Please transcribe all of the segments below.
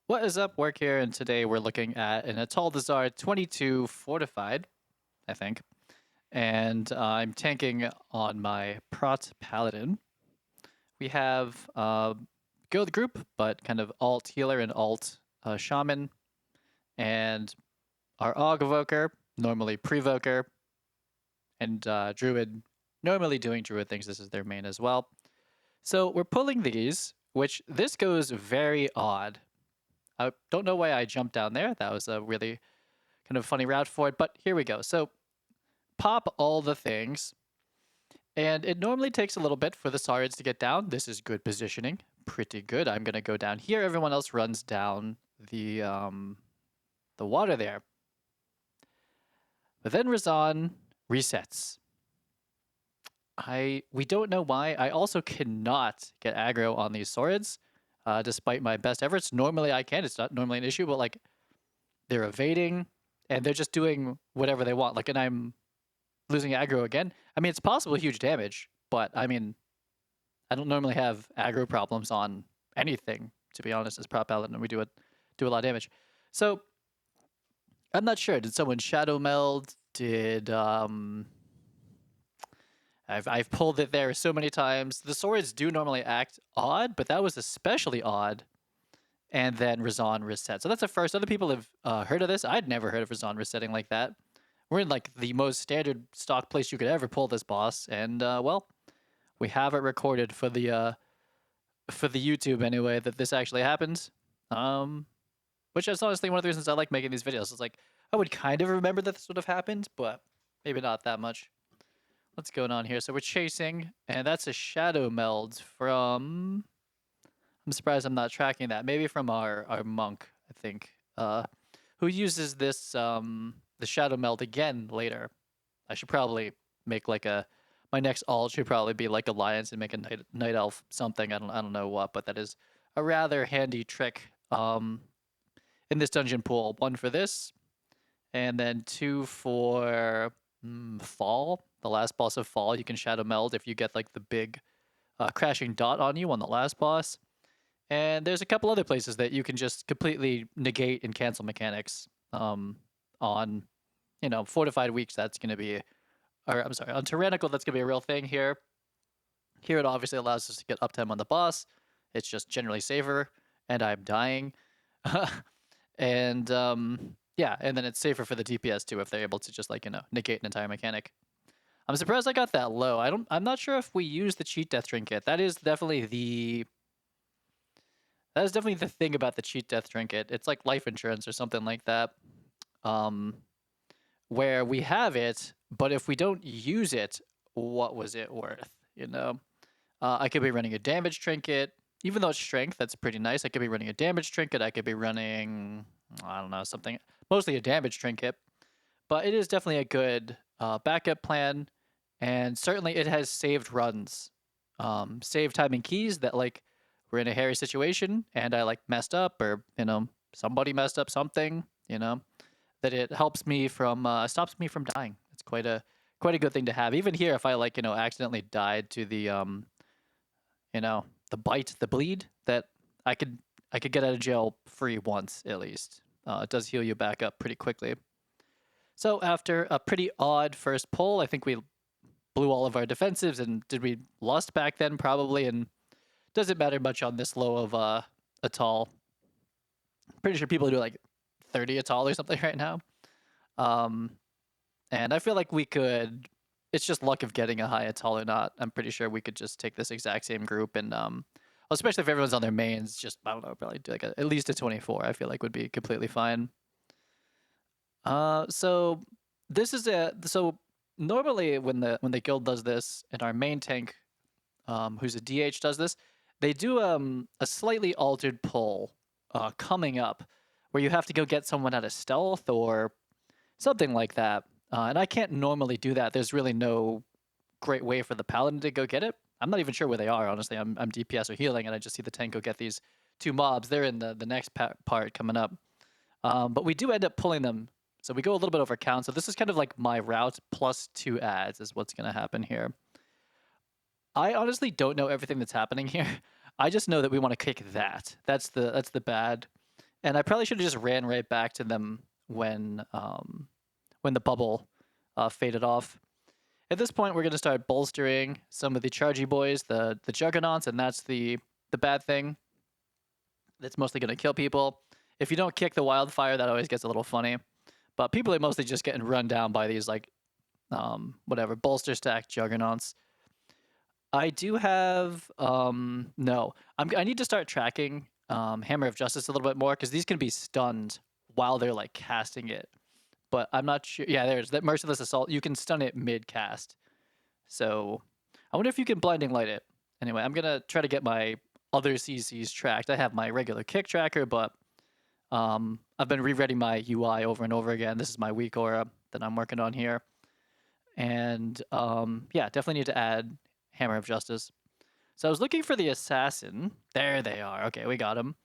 What is up, work here, and today we're looking at an Atal'Dazar 22 Fortified, I think, and I'm tanking on my Prot Paladin. We have guild group, but kind of alt healer and alt shaman, and our Aug Evoker, normally Prevoker, and Druid, normally doing Druid things. This is their main as well. So we're pulling these, which this goes very odd. I don't know why I jumped down there. That was a really kind of funny route for it, but here we go. So pop all the things, and it normally takes a little bit for the Saurids to get down. This is good positioning, pretty good. I'm gonna go down here. Everyone else runs down the water there. But then Razan resets. We don't know why. I also cannot get aggro on these Saurids, despite my best efforts. Normally I can. It's not normally an issue, but like they're evading and they're just doing whatever they want. Like, and I'm losing aggro again. I mean, it's possible huge damage, but I mean, I don't normally have aggro problems on anything, to be honest, as Prop Paladin, and we do a lot of damage. So I'm not sure. Did someone Shadowmeld? Did I've pulled it there so many times. The swords do normally act odd, but that was especially odd. And then Razan reset. So that's the first. Other people have heard of this. I'd never heard of Razan resetting like that. We're in like the most standard stock place you could ever pull this boss, and well, we have it recorded for the YouTube anyway that this actually happened. Which is honestly one of the reasons I like making these videos. It's like I would kind of remember that this would have happened, but maybe not that much. What's going on here? So we're chasing, and that's a Shadowmeld from. I'm surprised I'm not tracking that. Maybe from our monk, I think, who uses this the Shadowmeld again later. I should probably make like a my next alt should probably be like Alliance and make a night elf something. I don't know what, but that is a rather handy trick in this dungeon pool. One for this, and then two for Fall. The last boss of Fall, you can Shadowmeld if you get like the big crashing dot on you on the last boss. And there's a couple other places that you can just completely negate and cancel mechanics on, fortified weeks. That's going to be, or I'm sorry, on tyrannical, that's going to be a real thing here. Here it obviously allows us to get uptime on the boss. It's just generally safer, and I'm dying. And yeah, and then it's safer for the DPS too if they're able to just like negate an entire mechanic. I'm surprised I got that low. I'm not sure if we use the cheat death trinket. That is definitely the thing about the cheat death trinket. It's like life insurance or something like that. Where we have it, but if we don't use it, what was it worth? I could be running a damage trinket, even though it's strength. That's pretty nice. I could be running a damage trinket. I could be running, I don't know, something mostly a damage trinket, but it is definitely a good backup plan, and certainly it has saved runs, save time and keys that like we're in a hairy situation and I like messed up or somebody messed up something, that it helps me from stops me from dying. It's quite a good thing to have. Even here, if I like accidentally died to the the bite, the bleed, that I could get out of jail free once at least. It does heal you back up pretty quickly. So after a pretty odd first pull, I think we blew all of our defensives. And did we lost back then? Probably. And doesn't matter much on this low of Atal. Pretty sure people do like 30 Atal or something right now. And I feel like we could. It's just luck of getting a high Atal or not. I'm pretty sure we could just take this exact same group and especially if everyone's on their mains, just I don't know, probably do like at least a 24. I feel like would be completely fine. So this is so normally when the guild does this and our main tank, who's a DH does this, they do a slightly altered pull coming up where you have to go get someone at a stealth or something like that. And I can't normally do that. There's really no great way for the paladin to go get it. I'm not even sure where they are, honestly. I'm DPS or healing, and I just see the tank go get these two mobs. They're in the next part coming up. But we do end up pulling them. So we go a little bit over count. So this is kind of like my route plus 2 ads is what's going to happen here. I honestly don't know everything that's happening here. I just know that we want to kick that. That's the bad. And I probably should have just ran right back to them when the bubble faded off. At this point, we're going to start bolstering some of the chargy boys, the juggernauts, and that's the bad thing. That's mostly going to kill people. If you don't kick the wildfire, that always gets a little funny. But people are mostly just getting run down by these like whatever bolster stack juggernauts. I do have no. I need to start tracking Hammer of Justice a little bit more because these can be stunned while they're like casting it. But I'm not sure. Yeah, there's that Merciless Assault. You can stun it mid cast. So I wonder if you can Blinding Light it. Anyway, I'm gonna try to get my other CCs tracked. I have my regular kick tracker, but I've been rewriting my UI over and over again. This is my weak aura that I'm working on here. And yeah, definitely need to add Hammer of Justice. So I was looking for the assassin. There they are. Okay, we got him.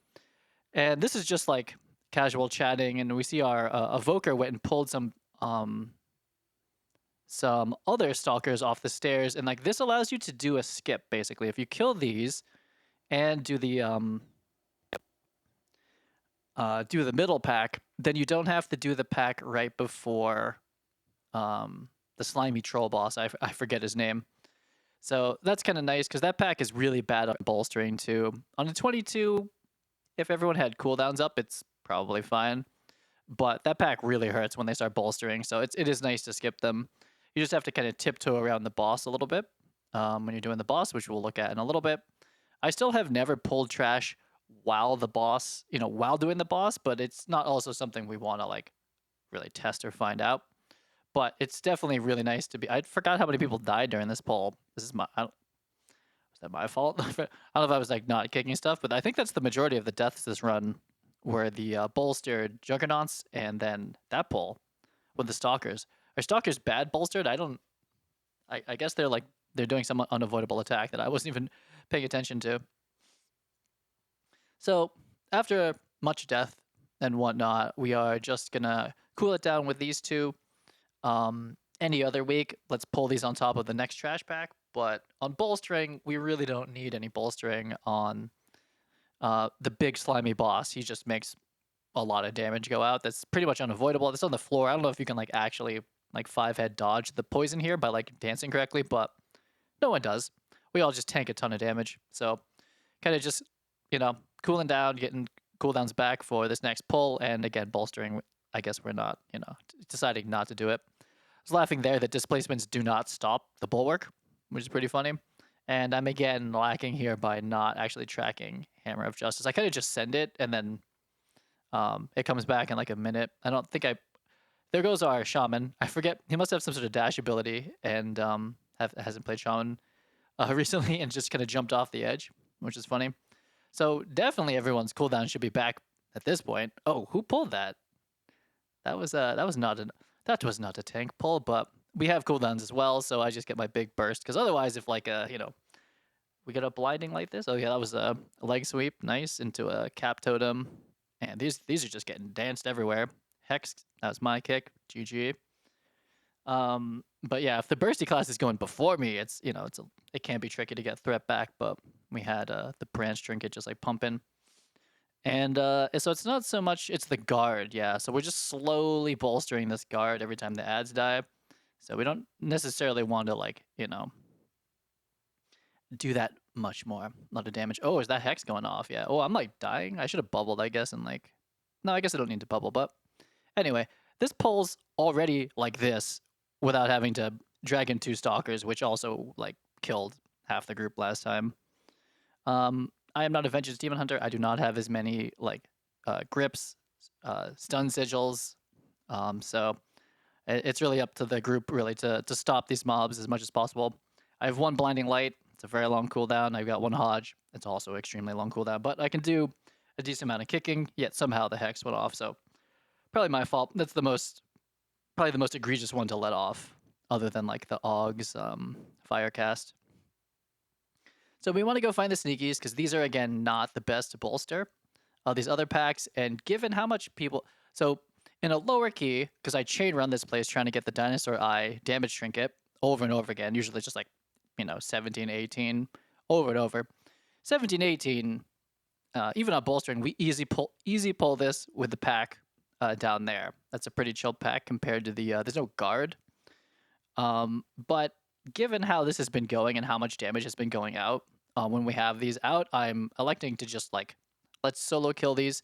And this is just like casual chatting, and we see our evoker went and pulled some other stalkers off the stairs, and like this allows you to do a skip basically. If you kill these and do the middle pack, then you don't have to do the pack right before the slimy troll boss. I forget his name. So that's kind of nice because that pack is really bad on bolstering too. On the 22, if everyone had cooldowns up, it's probably fine. But that pack really hurts when they start bolstering, so it is nice to skip them. You just have to kind of tiptoe around the boss a little bit when you're doing the boss, which we'll look at in a little bit. I still have never pulled trash while the boss, while doing the boss, but it's not also something we want to like really test or find out. But it's definitely really nice to be. I forgot how many people died during this poll. This is was that my fault? I don't know if I was like not kicking stuff, but I think that's the majority of the deaths this run were the bolstered juggernauts and then that poll with the stalkers. Are stalkers bad bolstered? I guess they're doing some unavoidable attack that I wasn't even paying attention to. So after much death and whatnot, we are just gonna cool it down with these two. Any other week, let's pull these on top of the next trash pack. But on bolstering, we really don't need any bolstering on the big slimy boss. He just makes a lot of damage go out. That's pretty much unavoidable. It's on the floor. I don't know if you can like actually like 5-head dodge the poison here by like dancing correctly, but no one does. We all just tank a ton of damage. So kind of just, cooling down, getting cooldowns back for this next pull, and again, bolstering. I guess we're not, deciding not to do it. I was laughing there that displacements do not stop the bulwark, which is pretty funny. And I'm again lacking here by not actually tracking Hammer of Justice. I kind of just send it and then it comes back in like a minute. I don't think there goes our shaman. I forget. He must have some sort of dash ability and hasn't played shaman recently and just kind of jumped off the edge, which is funny. So definitely everyone's cooldown should be back at this point. Oh, who pulled that? That was not a tank pull, but we have cooldowns as well, so I just get my big burst. Because otherwise, if like we get a blinding like this. Oh yeah, that was a leg sweep, nice into a cap totem, and these are just getting danced everywhere. Hex, that was my kick. GG. But yeah, if the bursty class is going before me, it can be tricky to get threat back. But we had the branch trinket just like pumping. And so it's not so much, it's the guard, yeah. So we're just slowly bolstering this guard every time the ads die. So we don't necessarily want to, like, do that much more. A lot of damage. Oh, is that hex going off? Yeah. Oh, I'm, like, dying. I should have bubbled, I guess, and, like... No, I guess I don't need to bubble, but... Anyway, this pulls already like this without having to drag in 2 stalkers, which also, like, killed half the group last time. I am not a Vengeance Demon Hunter. I do not have as many like grips, stun sigils. So it's really up to the group really to stop these mobs as much as possible. I have 1 Blinding Light. It's a very long cooldown. I've got 1 Hodge. It's also extremely long cooldown. But I can do a decent amount of kicking, yet somehow the Hex went off. So probably my fault. That's probably the most egregious one to let off, other than like the Aug's Firecast. So we want to go find the sneakies because these are, again, not the best to bolster. These other packs, and given how much people... So in a lower key, because I chain run this place trying to get the Dinosaur Eye damage trinket over and over again, usually just like, 17, 18, over and over. 17, 18, even on bolstering, we easy pull this with the pack down there. That's a pretty chill pack compared to the there's no guard. But given how this has been going and how much damage has been going out, when we have these out, I'm electing to just like let's solo kill these.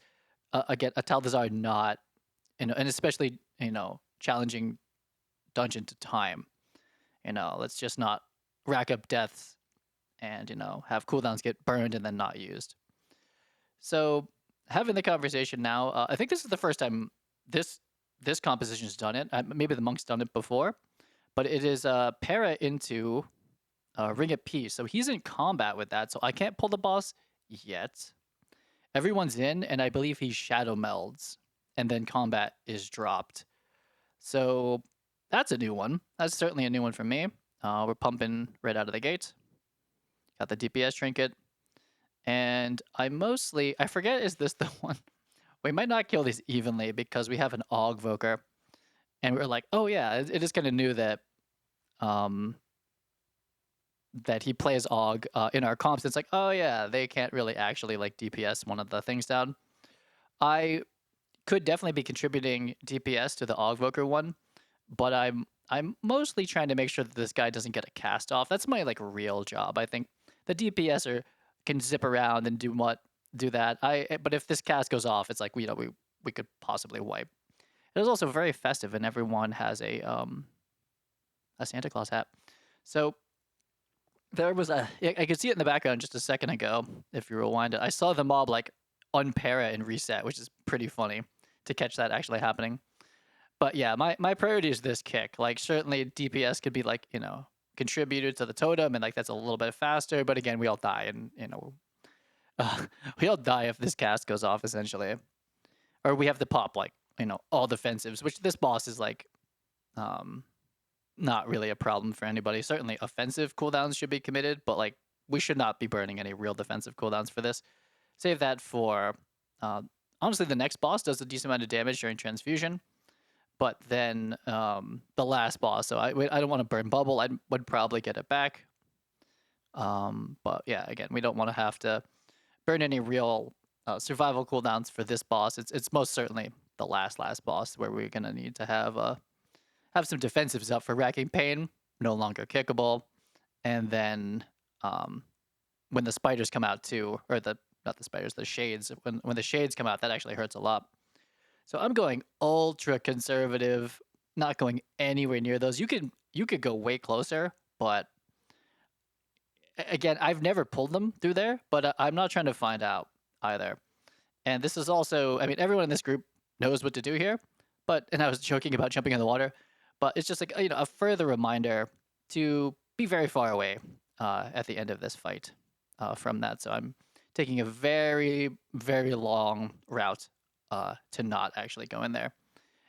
Again, Atal'Dazar not, and especially challenging dungeon to time. Let's just not rack up deaths and have cooldowns get burned and then not used. So having the conversation now, I think this is the first time this composition's done it. Maybe the monk's done it before, but it is para into Ring of Peace. So he's in combat with that. So I can't pull the boss yet. Everyone's in, and I believe he Shadowmelds, and then combat is dropped. So that's a new one. That's certainly a new one for me. We're pumping right out of the gate. Got the DPS trinket. And I forget, is this the one? We might not kill these evenly because we have an Augvoker. And we're like, oh yeah, it is kind of new that that he plays Aug in our comps. It's like, oh yeah, they can't really actually like DPS one of the things down. I could definitely be contributing DPS to the Augvoker one, but I'm mostly trying to make sure that this guy doesn't get a cast off. That's my like real job. I think the DPS can zip around and do that. But if this cast goes off, it's like we could possibly wipe. It is also very festive, and everyone has a Santa Claus hat. So there was I could see it in the background just a second ago. If you rewind it, I saw the mob like unpara and reset, which is pretty funny to catch that actually happening. But yeah, my priority is this kick. Like certainly DPS could be like contributed to the totem, and like that's a little bit faster. But again, we all die, and we all die if this cast goes off essentially, or we have to pop like all defensives, which this boss is like not really a problem for anybody. Certainly offensive cooldowns should be committed, but like we should not be burning any real defensive cooldowns for this. Save that for honestly the next boss does a decent amount of damage during transfusion, but then the last boss, so I don't want to burn bubble. I would probably get it back, but yeah, again, we don't want to have to burn any real survival cooldowns for this boss. It's most certainly the last boss where we're gonna need to have some defensives up for racking pain, no longer kickable, and then when the spiders come out too, or not the spiders, the shades. When the shades come out, that actually hurts a lot. So I'm going ultra conservative, not going anywhere near those. You could go way closer, but again, I've never pulled them through there, but I'm not trying to find out either. And this is also, I mean, everyone in this group knows what to do here, and I was joking about jumping in the water, but it's just like, a further reminder to be very far away at the end of this fight from that. So I'm taking a very, very long route to not actually go in there.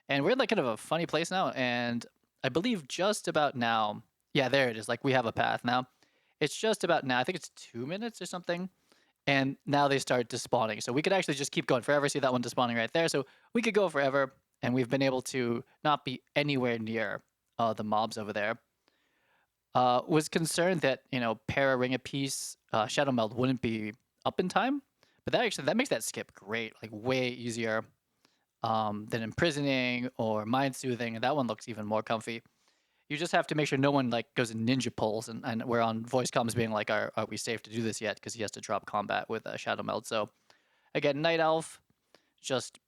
And we're in like kind of a funny place now. And I believe just about now, yeah, there it is. Like we have a path now. It's just about now. I think it's 2 minutes or something. And now they start despawning. So we could actually just keep going forever. See that one despawning right there. So we could go forever. And we've been able to not be anywhere near the mobs over there. Was concerned that, para Ring of Peace, Shadowmeld wouldn't be up in time. But that makes that skip great. Like way easier than Imprisoning or Mind Soothing. And that one looks even more comfy. You just have to make sure no one like goes in ninja pulls, and we're on voice comms being like, are we safe to do this yet? Because he has to drop combat with Shadowmeld. So again, Night Elf, just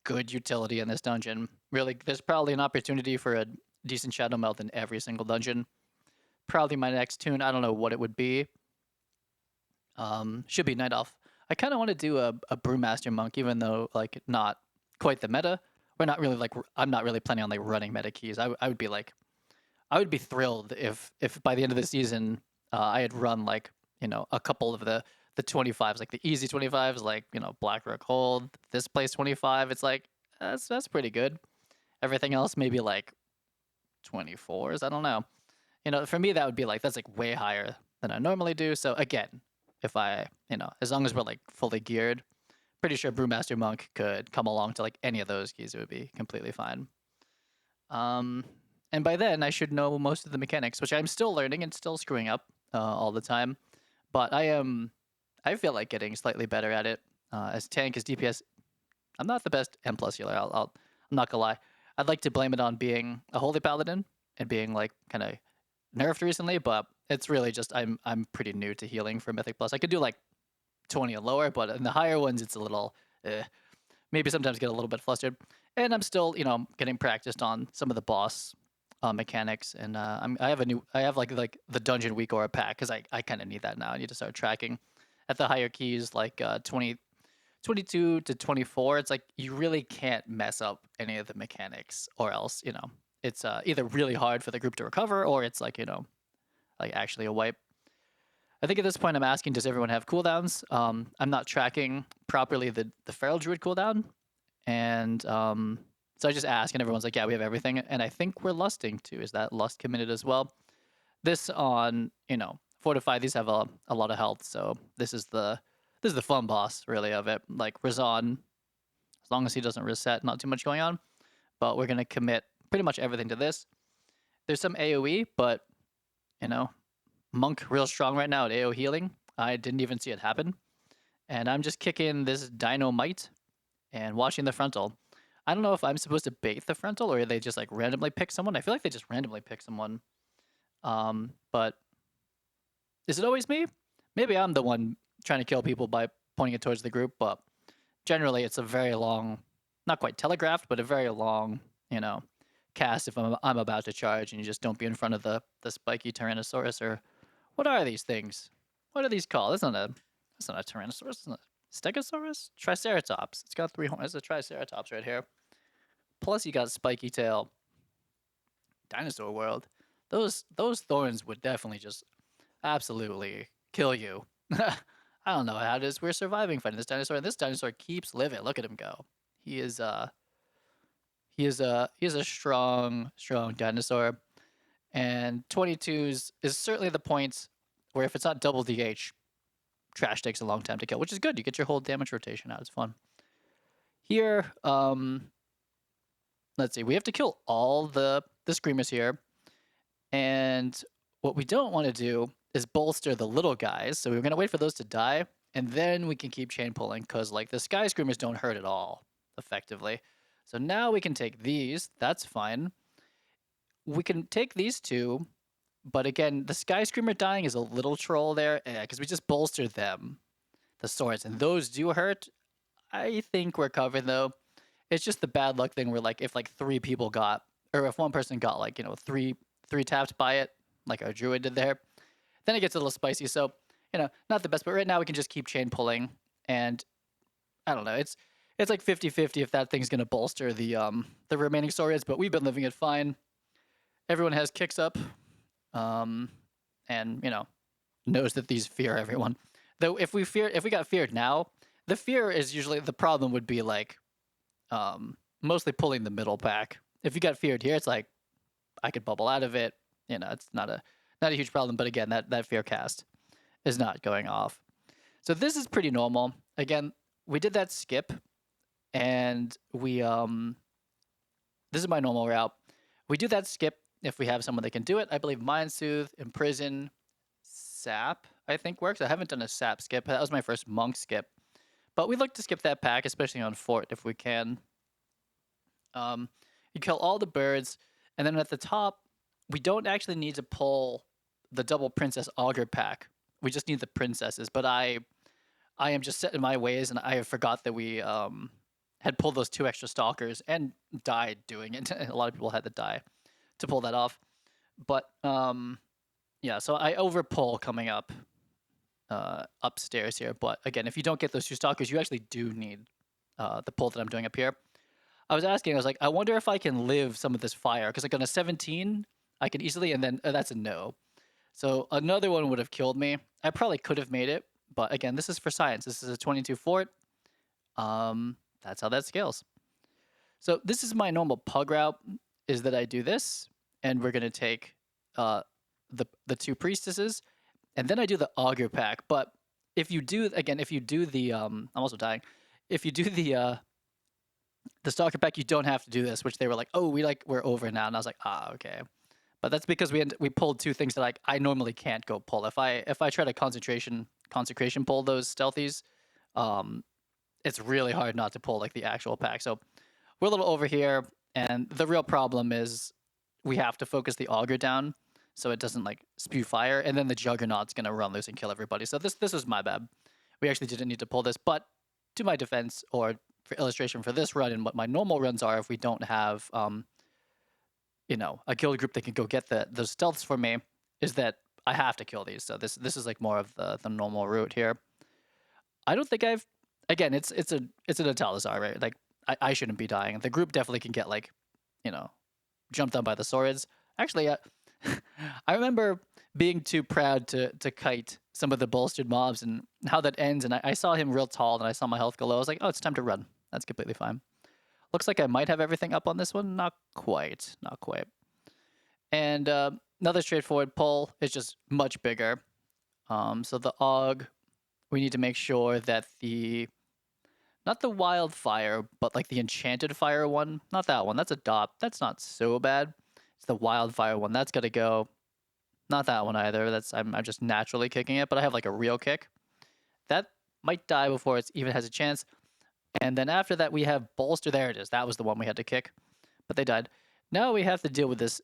good utility in this dungeon. Really, there's probably an opportunity for a decent Shadowmeld in every single dungeon. Probably my next tune. I don't know what it would be. Should be Night Elf. I kind of want to do a Brewmaster Monk, even though like not quite the meta. We're not really like I'm not really planning on like running meta keys. I would be thrilled if by the end of the season I had run like a couple of the 25s, like the easy 25s, like Blackrock Hold, this place 25. It's like that's pretty good. Everything else maybe like 24s. I don't know. For me that would be like that's like way higher than I normally do. So again, if I as long as we're like fully geared, pretty sure Brewmaster Monk could come along to like any of those keys. It would be completely fine. And by then, I should know most of the mechanics, which I'm still learning and still screwing up all the time. But I am I feel like getting slightly better at it. As tank, as DPS, I'm not the best M plus healer. I'm not gonna lie. I'd like to blame it on being a holy paladin and being like kind of nerfed recently, but it's really just I'm pretty new to healing for Mythic Plus. I could do like 20 and lower, but in the higher ones, it's a little maybe sometimes get a little bit flustered. And I'm still getting practiced on some of the boss mechanics, and I have like the dungeon week aura pack because I kind of need that now. I need to start tracking at the higher keys like 22 to 24. It's like you really can't mess up any of the mechanics, or else it's either really hard for the group to recover, or it's like like actually a wipe. I think at this point I'm asking, does everyone have cooldowns? I'm not tracking properly the Feral Druid cooldown, and so I just ask, and everyone's like, yeah, we have everything, and I think we're lusting too. Is that lust committed as well? This on Fortified, these have a lot of health, so this is the fun boss really of it. Like Razan, as long as he doesn't reset, not too much going on. But we're gonna commit pretty much everything to this. There's some AoE, but Monk real strong right now at AO healing. I didn't even see it happen. And I'm just kicking this dynamite and watching the frontal. I don't know if I'm supposed to bait the frontal or they just like randomly pick someone. I feel like they just randomly pick someone. But is it always me? Maybe I'm the one trying to kill people by pointing it towards the group, but generally it's a very long, not quite telegraphed, but a very long, cast if I'm about to charge and you just don't be in front of the spiky Tyrannosaurus or what are these things? What are these called? That's not a Tyrannosaurus. It's not a Stegosaurus? Triceratops. It's got 3 horns. It's a Triceratops right here. Plus you got spiky tail. Dinosaur world. Those thorns would definitely just absolutely kill you. I don't know how it is. We're surviving fighting this dinosaur, and this dinosaur keeps living. Look at him go. He is a strong dinosaur. And 22s is certainly the point where if it's not double DH, trash takes a long time to kill, which is good. You get your whole damage rotation out. It's fun. Here, let's see. We have to kill all the screamers here. And what we don't want to do is bolster the little guys. So we're going to wait for those to die. And then we can keep chain pulling because like the sky screamers don't hurt at all effectively. So now we can take these. That's fine. We can take these two, but again, the Sky Screamer dying is a little troll there, because we just bolstered them, the swords, and those do hurt. I think we're covered though. It's just the bad luck thing where like if like 3 people got, or if one person got like three tapped by it, like our druid did there, then it gets a little spicy. So not the best, but right now we can just keep chain pulling, and I don't know. It's like 50-50 if that thing's gonna bolster the remaining swords, but we've been living it fine. Everyone has kicks up, and knows that these fear everyone. Though if we got feared now, the fear is usually the problem would be like, mostly pulling the middle back. If you got feared here, it's like I could bubble out of it. It's not a huge problem. But again, that fear cast is not going off. So this is pretty normal. Again, we did that skip, and we this is my normal route. We do that skip if we have someone that can do it. I believe Mind Soothe, Imprison, Sap, I think works. I haven't done a Sap skip. That was my first Monk skip. But we look to skip that pack, especially on Fort if we can. You kill all the birds, and then at the top, we don't actually need to pull the double Princess Augur pack. We just need the princesses. But I am just set in my ways, and I forgot that we had pulled those 2 extra stalkers and died doing it. A lot of people had to die to pull that off. But yeah, so I over pull coming up upstairs here. But again, if you don't get those 2 stalkers, you actually do need the pull that I'm doing up here. I was like, I wonder if I can live some of this fire, because like on a 17, I can easily, and then that's a no. So another one would have killed me. I probably could have made it, but again, this is for science. This is a 22 fort. That's how that scales. So this is my normal pug route, is that I do this, and we're going to take the 2 priestesses, and then I do the augur pack. But if you do the I'm also dying. If you do the stalker pack, you don't have to do this, which they were like, oh, we're over now, and I was like, okay. But that's because we pulled 2 things that I normally can't go pull. If I try to concentration consecration pull those stealthies, um, it's really hard not to pull like the actual pack. So we're a little over here, and the real problem is we have to focus the auger down so it doesn't like spew fire, and then the juggernaut's gonna run loose and kill everybody. So this was my bad. We actually didn't need to pull this, but to my defense, or for illustration for this run and what my normal runs are, if we don't have you know, a guild group that can go get those stealths for me, is that I have to kill these. So this is like more of the normal route here. I don't think I've again it's an Atal'Dazar, right? Like I shouldn't be dying. The group definitely can get like, you know, jumped on by the swords. Actually, I remember being too proud to kite some of the bolstered mobs and how that ends. And I saw him real tall and I saw my health go low. I was like, oh, it's time to run. That's completely fine. Looks like I might have everything up on this one. Not quite. Not quite. And another straightforward pull is just much bigger. So the AUG, we need to make sure that not the wildfire, but like the enchanted fire one. Not that one. That's a dot. That's not so bad. It's the wildfire one. That's got to go. Not that one either. I'm just naturally kicking it, but I have like a real kick. That might die before it even has a chance. And then after that, we have bolster. There it is. That was the one we had to kick, but they died. Now we have to deal with this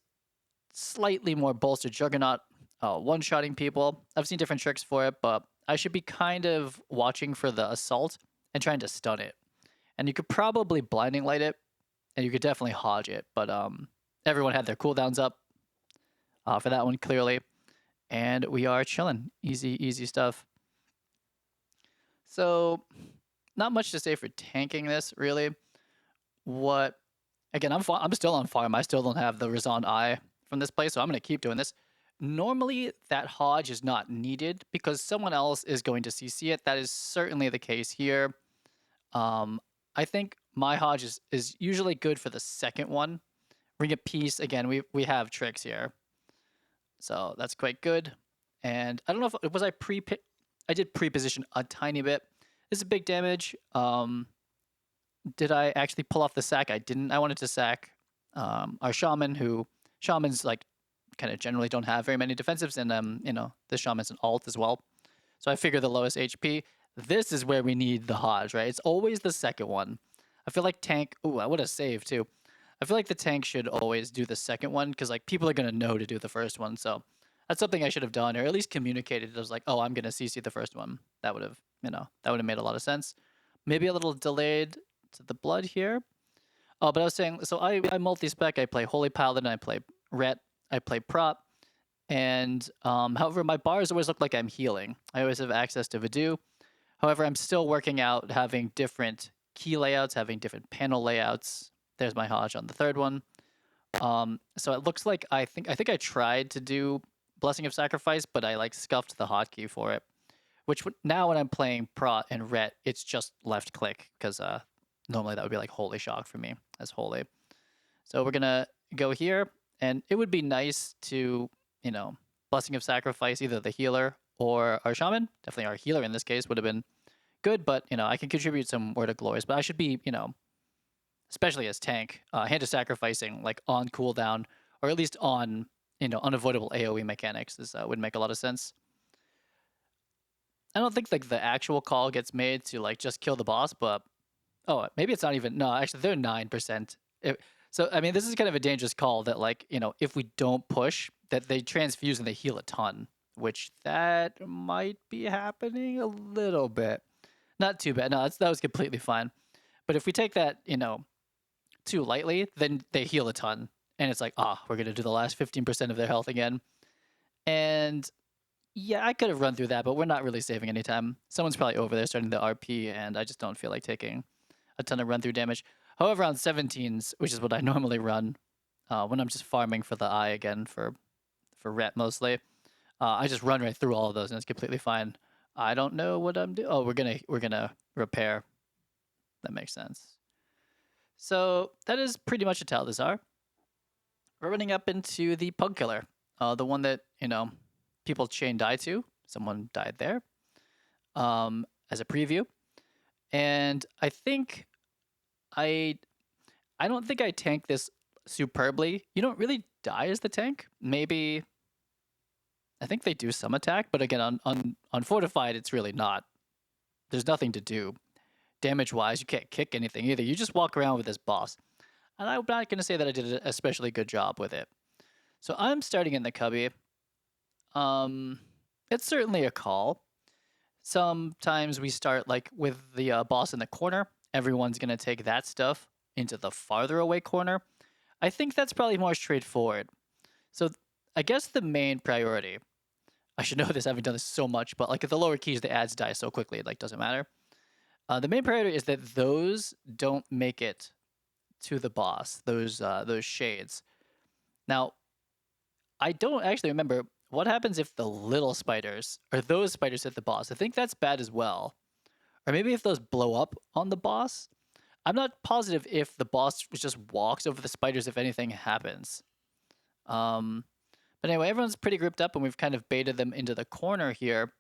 slightly more bolstered juggernaut, one-shotting people. I've seen different tricks for it, but I should be kind of watching for the assault and trying to stun it. And you could probably blinding light it, and you could definitely hodge it. But everyone had their cooldowns up for that one clearly, and we are chilling. Easy stuff. So not much to say for tanking this really. Again, I'm still on farm. I still don't have the Razan eye from this place, so I'm gonna keep doing this. Normally, that hodge is not needed because someone else is going to CC it. That is certainly the case here. I think my hodge is usually good for the second one. Ring of Peace, again, we have TRex here. So that's quite good. And I don't know if I did pre-position a tiny bit. This is big damage. Did I actually pull off the sack? I didn't. I wanted to sack our shaman, shamans like kind of generally don't have very many defensives, and you know, this shaman's an alt as well. So I figure the lowest HP. This is where we need the hodge, right? It's always the second one. I feel like tank. Ooh, I would have saved too. I feel like the tank should always do the second one because like people are gonna know to do the first one. So that's something I should have done, or at least communicated. I was like, oh, I'm gonna CC the first one. That would have, you know, that would have made a lot of sense. Maybe a little delayed to the blood here. Oh, but I was saying, so I multi-spec. I play Holy Paladin. I play Ret. I play Prop. And however, my bars always look like I'm healing. I always have access to Voodoo. However, I'm still working out having different key layouts, having different panel layouts. There's my hodge on the third one. So it looks like I think I tried to do Blessing of Sacrifice, but I like scuffed the hotkey for it. Which now when I'm playing Prot and Ret, it's just left click because normally that would be like Holy Shock for me as Holy. So we're gonna go here, and it would be nice to, you know, Blessing of Sacrifice either the healer or our shaman. Definitely our healer in this case would have been good, but you know, I can contribute some Word of Glories, but I should be, you know, especially as tank, hand of sacrificing like on cooldown, or at least on, you know, unavoidable AoE mechanics. This would make a lot of sense. I don't think like the actual call gets made to like just kill the boss, but oh, maybe it's not even. No, actually, they're 9%. So I mean, this is kind of a dangerous call that like, you know, if we don't push, that they transfuse and they heal a ton, which that might be happening a little bit. Not too bad. No, that was completely fine. But if we take that, you know, too lightly, then they heal a ton, and it's like, we're gonna do the last 15% of their health again, and yeah, I could have run through that, but we're not really saving any time. Someone's probably over there starting the RP, and I just don't feel like taking a ton of run-through damage. However, on 17s, which is what I normally run when I'm just farming for the eye again for Ret mostly, I just run right through all of those, and it's completely fine. I don't know what I'm doing. Oh, we're gonna repair. That makes sense. So that is pretty much Atal'Dazar. We're running up into the Pug Killer, the one that, you know, people chain die to. Someone died there as a preview. And I think I don't think I tank this superbly. You don't really die as the tank. Maybe I think they do some attack, but again, on Fortified, it's really not. There's nothing to do. Damage-wise, you can't kick anything either. You just walk around with this boss. And I'm not going to say that I did an especially good job with it. So I'm starting in the cubby. It's certainly a call. Sometimes we start like with the boss in the corner. Everyone's going to take that stuff into the farther away corner. I think that's probably more straightforward. So I guess the main priority, I should know this, I haven't done this so much, but like at the lower keys, the ads die so quickly, it like doesn't matter. The main priority is that those don't make it to the boss, those shades. Now, I don't actually remember what happens if the little spiders or those spiders hit the boss. I think that's bad as well. Or maybe if those blow up on the boss. I'm not positive if the boss just walks over the spiders if anything happens. But anyway, everyone's pretty grouped up and we've kind of baited them into the corner here.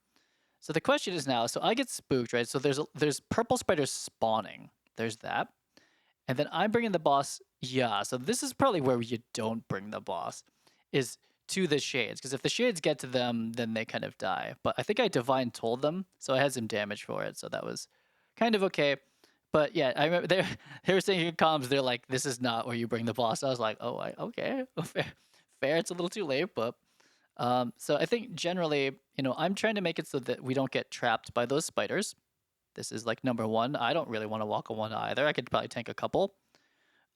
So the question is now, so I get spooked, right? So there's purple spiders spawning. There's that. And then I'm bringing the boss. Yeah, so this is probably where you don't bring the boss, is to the shades. Because if the shades get to them, then they kind of die. But I think I divine told them, so I had some damage for it. So that was kind of okay. But yeah, I remember they were saying in comms, they're like, this is not where you bring the boss. I was like, oh, okay, fair. It's a little too late, but so I think generally, I'm trying to make it so that we don't get trapped by those spiders. This is like number one. I don't really want to walk on one either. I could probably tank a couple.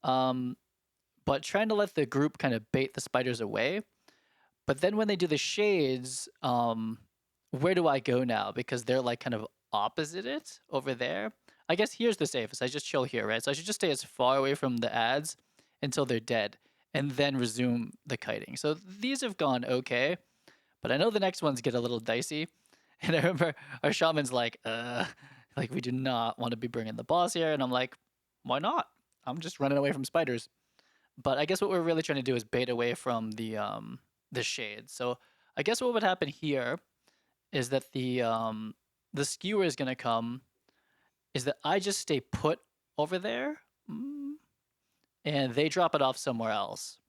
But trying to let the group kind of bait the spiders away. But then when they do the shades, where do I go now? Because they're like kind of opposite it over there. I guess here's the safest. I just chill here, right? So I should just stay as far away from the ads until they're dead and then resume the kiting. So these have gone okay, but I know the next ones get a little dicey. And I remember our shaman's like we do not want to be bringing the boss here. And I'm like, why not? I'm just running away from spiders. But I guess what we're really trying to do is bait away from the shade. So I guess what would happen here is that the skewer is gonna come. Is that I just stay put over there, and they drop it off somewhere else.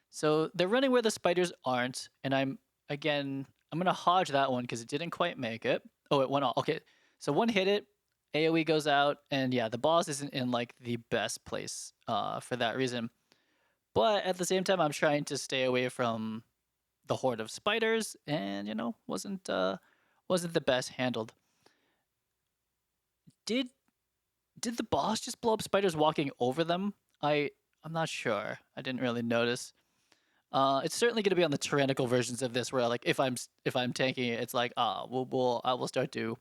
So they're running where the spiders aren't, and I'm gonna hodge that one because it didn't quite make it. Oh, it went off. Okay, so one hit it, AoE goes out, and yeah, the boss isn't in like the best place for that reason. But at the same time, I'm trying to stay away from the horde of spiders, and wasn't the best handled. Did the boss just blow up spiders walking over them? I'm not sure. I didn't really notice. It's certainly going to be on the tyrannical versions of this, where like if I'm tanking it, it's like I will start to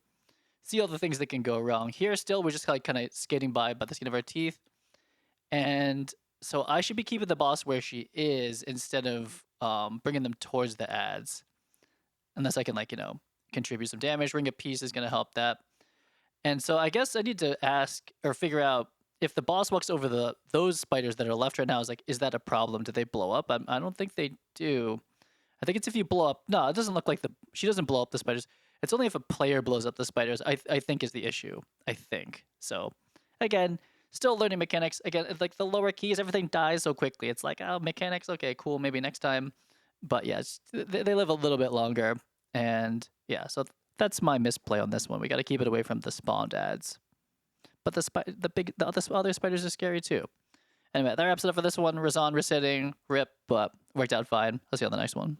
see all the things that can go wrong. Here, still, we're just like kind of skating by the skin of our teeth, and so I should be keeping the boss where she is instead of bringing them towards the ads, unless I can contribute some damage. Ring of Peace is going to help that. And so I guess I need to ask or figure out if the boss walks over those spiders that are left right now. Is that a problem? Do they blow up? I don't think they do. I think it's if you blow up. No, it doesn't look like she doesn't blow up the spiders. It's only if a player blows up the spiders, I think is the issue. I think. So again, still learning mechanics. Again, like the lower keys, everything dies so quickly. It's like, oh, mechanics, okay, cool, maybe next time. But yeah, they live a little bit longer. And yeah, so that's my misplay on this one. We got to keep it away from the spawned ads. But the other spiders are scary too. Anyway, that wraps it up for this one. Razan resitting, rip, but worked out fine. I'll see you on the next one.